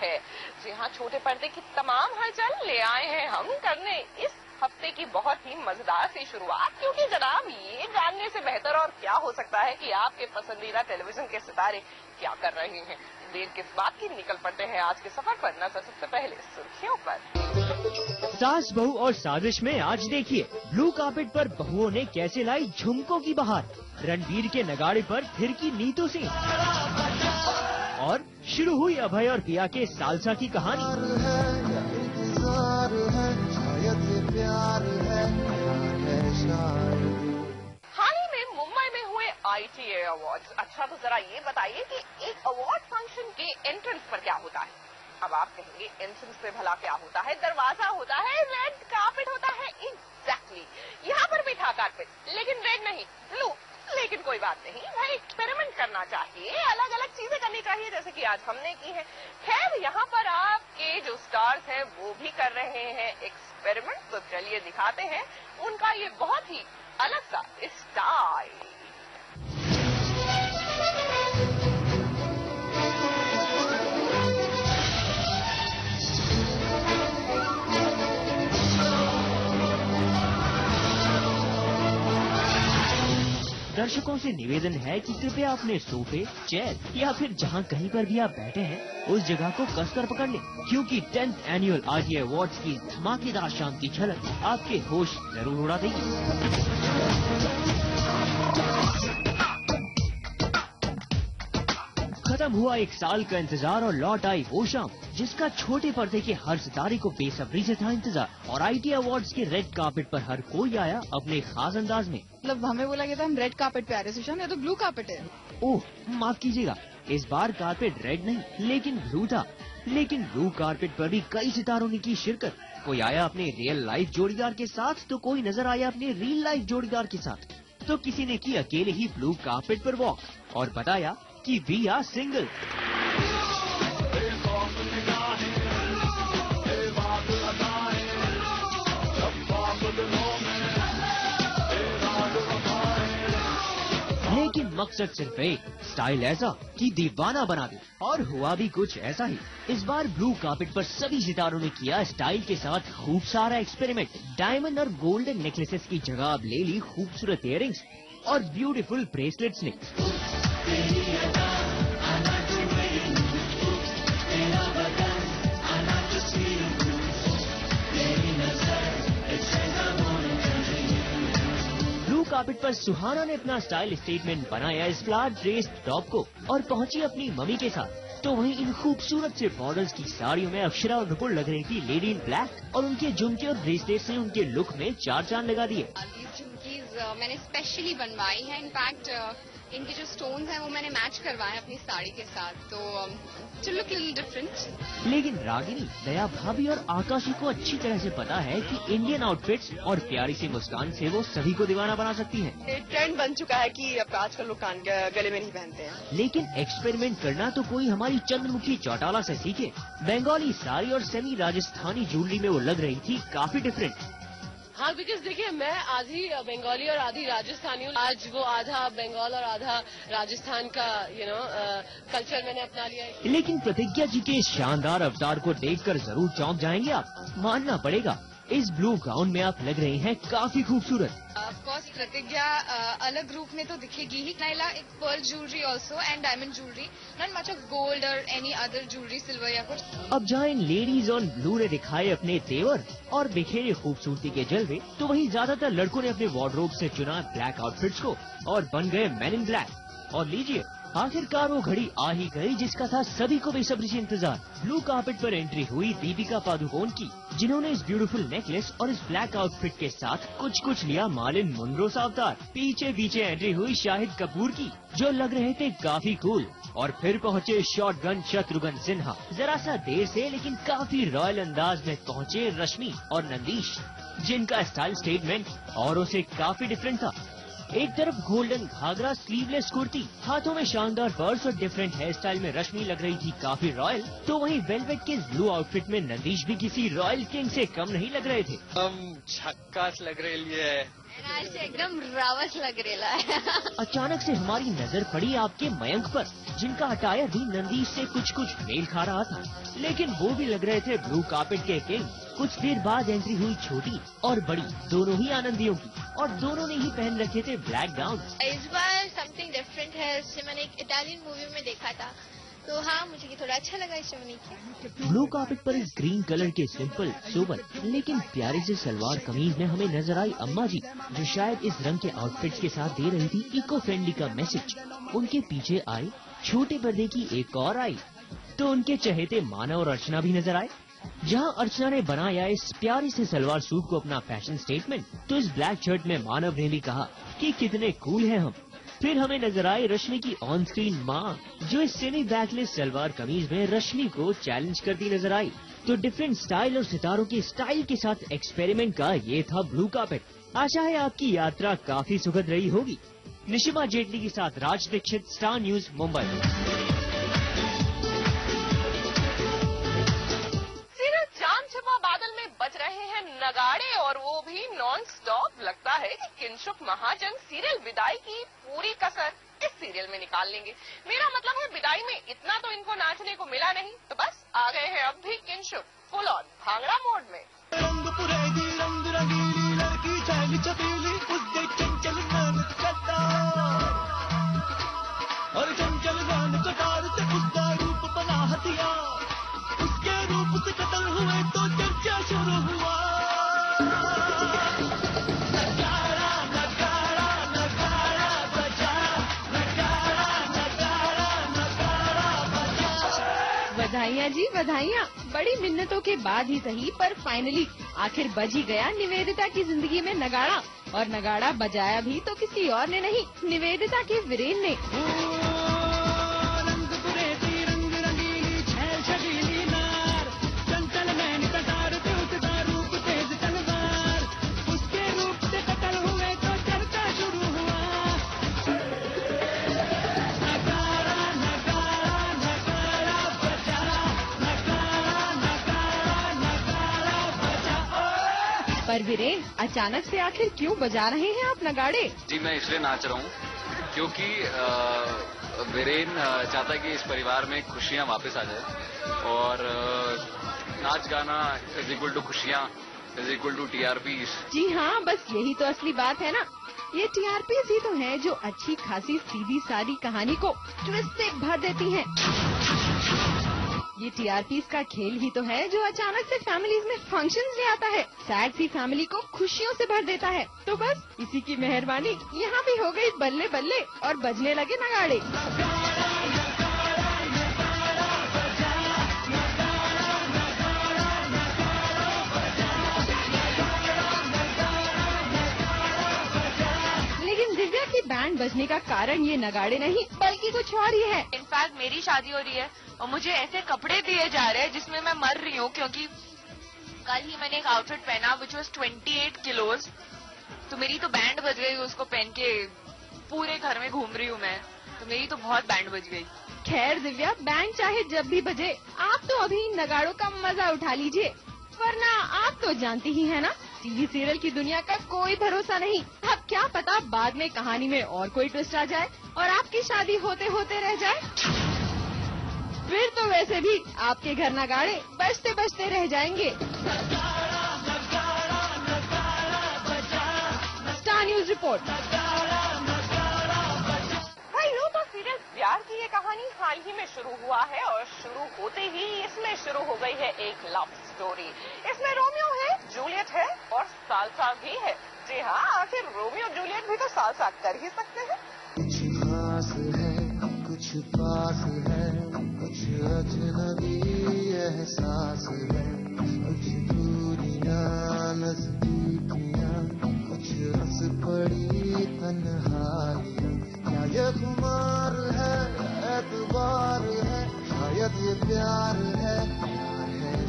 है। जी हाँ, छोटे पर्दे की तमाम हलचल ले आए हैं हम करने इस हफ्ते की बहुत ही मजेदार सी शुरुआत, क्योंकि जनाब ये जानने से बेहतर और क्या हो सकता है कि आपके पसंदीदा टेलीविजन के सितारे क्या कर रहे हैं। देर किस बात की, निकल पड़ते हैं आज के सफर पर। नजर सबसे पहले सुर्खियों पर। सास बहू और साजिश में आज देखिए ब्लू कार्पेट पर बहुओं ने कैसे लाई झुमकों की बहार। रणबीर के नगाड़े पर थिरकी नीतू सिंह और शुरू हुई अभय और पिया के सालसा की कहानी। हाल ही में मुंबई में हुए ITA अवार्ड्स। अच्छा तो जरा ये बताइए कि एक अवार्ड फंक्शन के एंट्रेंस पर क्या होता है। अब आप कहेंगे एंट्रेंस पे भला क्या होता है, दरवाजा होता है, रेड कार्पेट होता है। एग्जैक्टली, यहाँ पर भी था कार्पेट, लेकिन रेड नहीं, ब्लू। लेकिन कोई बात नहीं भाई, एक्सपेरिमेंट करना चाहिए, अलग अलग चीजें करनी चाहिए, जैसे कि आज हमने की है। खैर यहाँ पर आपके जो स्टार्स हैं वो भी कर रहे हैं एक्सपेरिमेंट, तो चलिए दिखाते हैं उनका ये बहुत ही अलग सा स्टाइल। दर्शकों से निवेदन है कि कृपया अपने सोफे, चेयर या फिर जहां कहीं पर भी आप बैठे हैं उस जगह को कसकर पकड़ लें, क्योंकि 10th एनुअल ITA अवार्ड्स की धमाकेदार शाम की झलक आपके होश जरूर उड़ा देगी। खत्म हुआ एक साल का इंतजार और लौट आई वो शाम जिसका छोटे पर्दे के हर सितारे को बेसब्री से था इंतजार। और ITA अवार्ड्स के रेड कार्पेट पर हर कोई आया अपने खास अंदाज में। मतलब हमें बोला गया था हम रेड कार्पेट पे आ रहे हैं, ये तो ब्लू कार्पेट है। ओह माफ कीजिएगा, इस बार कार्पेट रेड नहीं लेकिन ब्लू था। लेकिन ब्लू कार्पेट पर भी कई सितारों ने की शिरकत। कोई आया अपने रियल लाइफ जोड़ीदार के साथ तो कोई नजर आया अपने रियल लाइफ जोड़ीदार के साथ, तो किसी ने की अकेले ही ब्लू कार्पेट पर वॉक और बताया कि वी आर सिंगल। लेकिन मकसद सिर्फ एक, स्टाइल ऐसा कि दीवाना बना दे। और हुआ भी कुछ ऐसा ही। इस बार ब्लू कार्पेट पर सभी सितारों ने किया स्टाइल के साथ खूब सारा एक्सपेरिमेंट। डायमंड और गोल्डन नेकलेसेस की जगह अब ले ली खूबसूरत इयररिंग्स और ब्यूटीफुल ब्रेसलेट्स ने। ब्लू कार्पेट पर सुहाना ने अपना स्टाइल स्टेटमेंट बनाया इस फ्लैट ड्रेस टॉप को और पहुंची अपनी मम्मी के साथ। तो वहीं इन खूबसूरत से मॉडल्स की साड़ियों में अक्षरा और नुपुर लग रही थी लेडी इन ब्लैक, और उनके झुमके और ब्रेसलेट्स ने उनके लुक में चार चांद लगा दिए। झुमकीज मैंने स्पेशली बनवाई है, इनफैक्ट इनके जो स्टोन्स हैं वो मैंने मैच करवाए अपनी साड़ी के साथ, तो लुक लिटिल डिफरेंट। लेकिन रागिनी, दया भाभी और आकाशी को अच्छी तरह से पता है कि इंडियन आउटफिट्स और प्यारी सी मुस्कान से वो सभी को दीवाना बना सकती हैं। ट्रेंड बन चुका है कि अब आजकल लोग कान गले में नहीं पहनते हैं। लेकिन एक्सपेरिमेंट करना तो कोई हमारी चंद्रमुखी चौटाला से सीखे। बंगाली साड़ी और सेमी राजस्थानी ज्वेलरी में वो लग रही थी काफी डिफरेंट। हाँ, बिकॉज देखिए मैं आधी बंगाली और आधी राजस्थानी हूँ। आज वो आधा बंगाल और आधा राजस्थान का कल्चर मैंने अपना लिया है। लेकिन प्रतिज्ञा जी के इस शानदार अवतार को देखकर जरूर चौंक जाएंगे आप। मानना पड़ेगा, इस ब्लू गाउन में आप लग रही हैं काफी खूबसूरत। ऑफकोर्स प्रतिज्ञा अलग रूप में तो दिखेगी ही। नाइला एक pearl jewellery also and diamond jewellery, not much of gold और एनी अदर ज्वेलरी, सिल्वर या कुछ। अब जहाँ इन लेडीज ऑन ब्लू ने दिखाए अपने तेवर और बिखेरे खूबसूरती के जलवे, तो वहीं ज्यादातर लड़कों ने अपने वार्डरोब से चुना ब्लैक आउटफिट्स को और बन गए मैन इन ब्लैक। और लीजिए, आखिरकार वो घड़ी आ ही गई जिसका था सभी को बेसब्री से इंतजार। ब्लू कार्पेट पर एंट्री हुई दीपिका पादुकोण की, जिन्होंने इस ब्यूटीफुल नेकलेस और इस ब्लैक आउटफिट के साथ कुछ लिया मार्लिन मुनरो सा अवतार। पीछे एंट्री हुई शाहिद कपूर की, जो लग रहे थे काफी कूल। और फिर पहुंचे शॉटगन शत्रुघ्न सिन्हा। जरा सा देर से लेकिन काफी रॉयल अंदाज में पहुंचे रश्मि और नंदीश, जिनका स्टाइल स्टेटमेंट औरों से काफी डिफरेंट था। एक तरफ गोल्डन घाघरा स्लीवलेस कुर्ती, हाथों में शानदार पर्स और डिफरेंट हेयर स्टाइल में रश्मि लग रही थी काफी रॉयल, तो वहीं वेलवेट के ब्लू आउटफिट में नंदीश भी किसी रॉयल किंग से कम नहीं लग रहे थे। हम झक्कास लग रहे लिए आज से एकदम रावस लग रहा है। अचानक से हमारी नजर पड़ी आपके मयंक पर, जिनका अटायर भी नंदीश से कुछ मेल खा रहा था, लेकिन वो भी लग रहे थे ब्लू कार्पेट के किंग। कुछ देर बाद एंट्री हुई छोटी और बड़ी, दोनों ही आनंदियों की, और दोनों ने ही पहन रखे थे ब्लैक गाउन। इस बार समथिंग डिफरेंट है, इससे मैंने एक इटालियन मूवी में देखा था, तो हाँ मुझे ये थोड़ा अच्छा लगा इस यूनिक के। ब्लू कार्पेट पर इस ग्रीन कलर के सिंपल सोबर लेकिन प्यारे से सलवार कमीज में हमें नजर आई अम्मा जी, जो शायद इस रंग के आउटफिट्स के साथ दे रही थी इको फ्रेंडली का मैसेज। उनके पीछे आई छोटे पर्दे की एक और आई, तो उनके चहेते मानव और अर्चना भी नजर आए। जहां अर्चना ने बनाया इस प्यारे से सलवार सूट को अपना फैशन स्टेटमेंट, तो इस ब्लैक शर्ट में मानव ने भी कहा कि कितने कूल हैं हम। फिर हमें नजर आई रश्मि की ऑन स्क्रीन माँ, जो इस सेमी बैकलेस सलवार कमीज में रश्मि को चैलेंज करती नजर आई। तो डिफरेंट स्टाइल और सितारों के स्टाइल के साथ एक्सपेरिमेंट का ये था ब्लू कार्पेट। आशा है आपकी यात्रा काफी सुखद रही होगी। निशिमा जेटली के साथ राज दीक्षित, स्टार न्यूज, मुंबई। बज रहे हैं नगाड़े, और वो भी नॉन स्टॉप। लगता है कि किंशुक महाजन सीरियल विदाई की पूरी कसर इस सीरियल में निकाल लेंगे। मेरा मतलब है विदाई में इतना तो इनको नाचने को मिला नहीं, तो बस आ गए हैं अब भी Kinshuk full on bhangra mode में। बधाइयाँ जी बधाइयाँ। बड़ी मिन्नतों के बाद ही सही, पर फाइनली आखिर बज ही गया निवेदिता की जिंदगी में नगाड़ा। और नगाड़ा बजाया भी तो किसी और ने नहीं, निवेदिता के वीरेन ने। पर वीरेन, अचानक से आखिर क्यों बजा रहे हैं आप नगाड़े? जी मैं इसलिए नाच रहा हूँ क्योंकि वीरेन चाहता है कि इस परिवार में खुशियाँ वापस आ जाए, और नाच गाना इज इक्वल टू खुशियाँ इज इक्वल टू TRPs। जी हाँ, बस यही तो असली बात है ना। ये TRPs ही तो है जो अच्छी खासी सीधी सादी कहानी को ट्विस्ट से भर देती हैं। ये TRPs का खेल ही तो है जो अचानक से फैमिलीज में फंक्शंस ले आता है, सैड सी फैमिली को खुशियों से भर देता है। तो बस इसी की मेहरबानी यहाँ भी हो गई बल्ले बल्ले, और बजने लगे नगाड़े। लेकिन दिव्या की बैंड बजने का कारण ये नगाड़े नहीं, बल्कि कुछ और ही है। इनफैक्ट मेरी शादी हो रही है और मुझे ऐसे कपड़े दिए जा रहे हैं जिसमें मैं मर रही हूँ, क्योंकि कल ही मैंने एक आउटफिट पहना विच वाज 28 किलोज, तो मेरी तो बैंड बज गई। उसको पहन के पूरे घर में घूम रही हूँ मैं, तो मेरी तो बहुत बैंड बज गई। खैर दिव्या, बैंड चाहे जब भी बजे, आप तो अभी नगाड़ों का मजा उठा लीजिए, वरना आप तो जानती ही है ना, टीवी सीरियल की दुनिया का कोई भरोसा नहीं। अब क्या पता बाद में कहानी में और कोई ट्विस्ट आ जाए और आपकी शादी होते होते रह जाए। फिर तो वैसे भी आपके घर नगाड़े बजते बजते रह जाएंगे। Star news report. भाइयों, तो सीरियल प्यार की ये कहानी हाल ही में शुरू हुआ है, और शुरू होते ही इसमें शुरू हो गई है एक लव स्टोरी। इसमें रोमियो है, जूलियट है और साल्सा भी है। जी हाँ, आखिर रोमियो जूलियट भी तो साल्सा कर ही सकते हैं। कुछ खास है, कुछ पास है, कुछ अजनबी एहसास है, कुछ दूरियां नजदीकियां, कुछ हंस पड़ी तन्हाइयां। क्या ये खुमार है, एतबार है, शायद ये प्यार है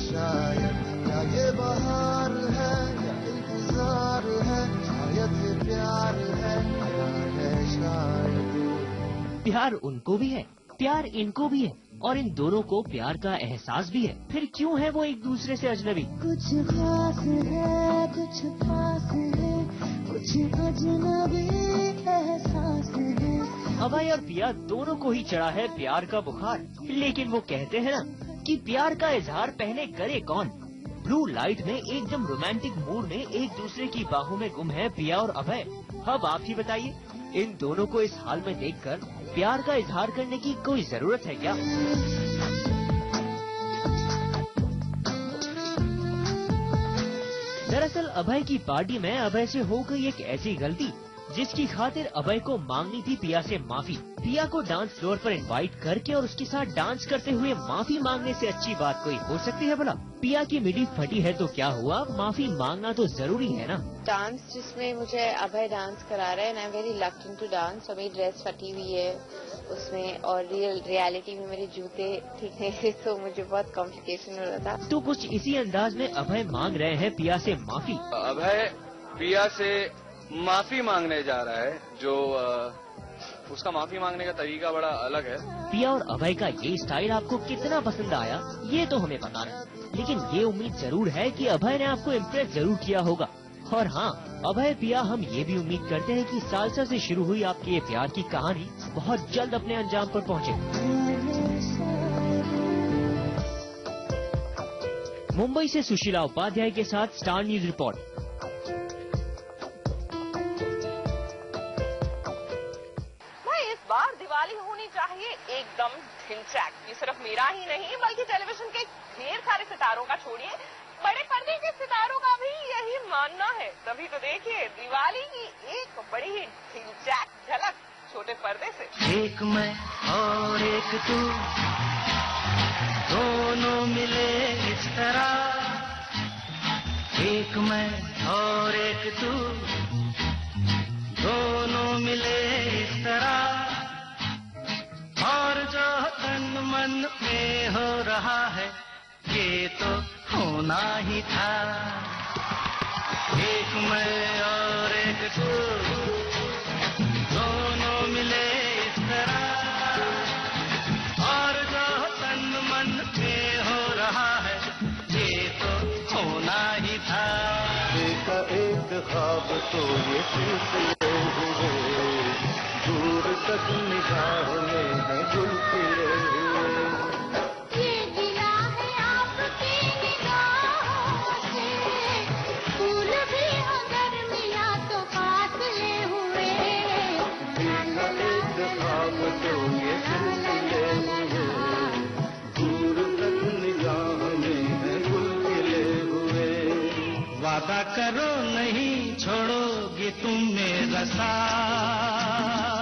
शायद। क्या ये बहार है या इंतजार है, शायद ये प्यार है शायद। प्यार उनको भी है प्यार इनको भी है और इन दोनों को प्यार का एहसास भी है। फिर क्यों है वो एक दूसरे से अजनबी? कुछ खास है, कुछ पास है, कुछ अजनबी एहसास है। अभय और पिया दोनों को ही चढ़ा है प्यार का बुखार, लेकिन वो कहते हैं ना कि प्यार का इजहार पहले करे कौन। ब्लू लाइट में एकदम रोमांटिक मूड में एक दूसरे की बाहों में गुम है पिया और अभय। अब आप ही बताइए, इन दोनों को इस हाल में देखकर प्यार का इजहार करने की कोई जरूरत है क्या? दरअसल अभय की पार्टी में अभय से हो गई एक ऐसी गलती जिसकी खातिर अभय को मांगनी थी पिया से माफी। पिया को डांस फ्लोर पर इनवाइट करके और उसके साथ डांस करते हुए माफी मांगने से अच्छी बात कोई हो सकती है भला? पिया की मिडी फटी है तो क्या हुआ, माफी मांगना तो जरूरी है ना। डांस जिसमें मुझे अभय डांस करा रहा है, I am very reluctant to dance. और मेरी ड्रेस फटी हुई है उसमें और रियलिटी में मेरे जूते ठीक नहीं थे, तो मुझे बहुत कॉम्प्लिकेशन हो रहा था। तो कुछ इसी अंदाज में अभय मांग रहे हैं पिया से माफी। अभय पिया से माफी मांगने जा रहा है, जो उसका माफी मांगने का तरीका बड़ा अलग है। पिया और अभय का ये स्टाइल आपको कितना पसंद आया ये तो हमें पता नहीं, लेकिन ये उम्मीद जरूर है कि अभय ने आपको इम्प्रेस जरूर किया होगा। और हाँ, अभय पिया हम ये भी उम्मीद करते हैं कि सालसा से शुरू हुई आपकी ये प्यार की कहानी बहुत जल्द अपने अंजाम पर पहुँचे। मुंबई से सुशीला उपाध्याय के साथ स्टार न्यूज रिपोर्ट। दिवाली होनी चाहिए एकदम ढिंचैक। ये सिर्फ मेरा ही नहीं बल्कि टेलीविजन के ढेर सारे सितारों का छोड़िए, बड़े पर्दे के सितारों का भी यही मानना है। तभी तो देखिए दिवाली की एक बड़ी ही ढिंचैक झलक छोटे पर्दे से। एक मैं और एक तू दोनों मिले इस तरह, एक मैं और एक तू दोनों मिले इस तरह, और जो तन मन में हो रहा है ये तो होना ही था। एक मैं और एक तू दोनों मिले इस तरह, और जो तन मन में हो रहा है ये तो होना ही था। एक ख्वाब तो ये सिलसिले हुए, दूर तक निगाह में है गुल खिले हुए। ये गिला है आपकी निगाहों से, फूल भी अगर मिला तो फासले हुए। एक ख्वाब तो ये सिलसिले हुए, दूर तक निगाह में है गुल खिले हुए। वादा करो नहीं छोड़ोगे तुम मेरा साथ,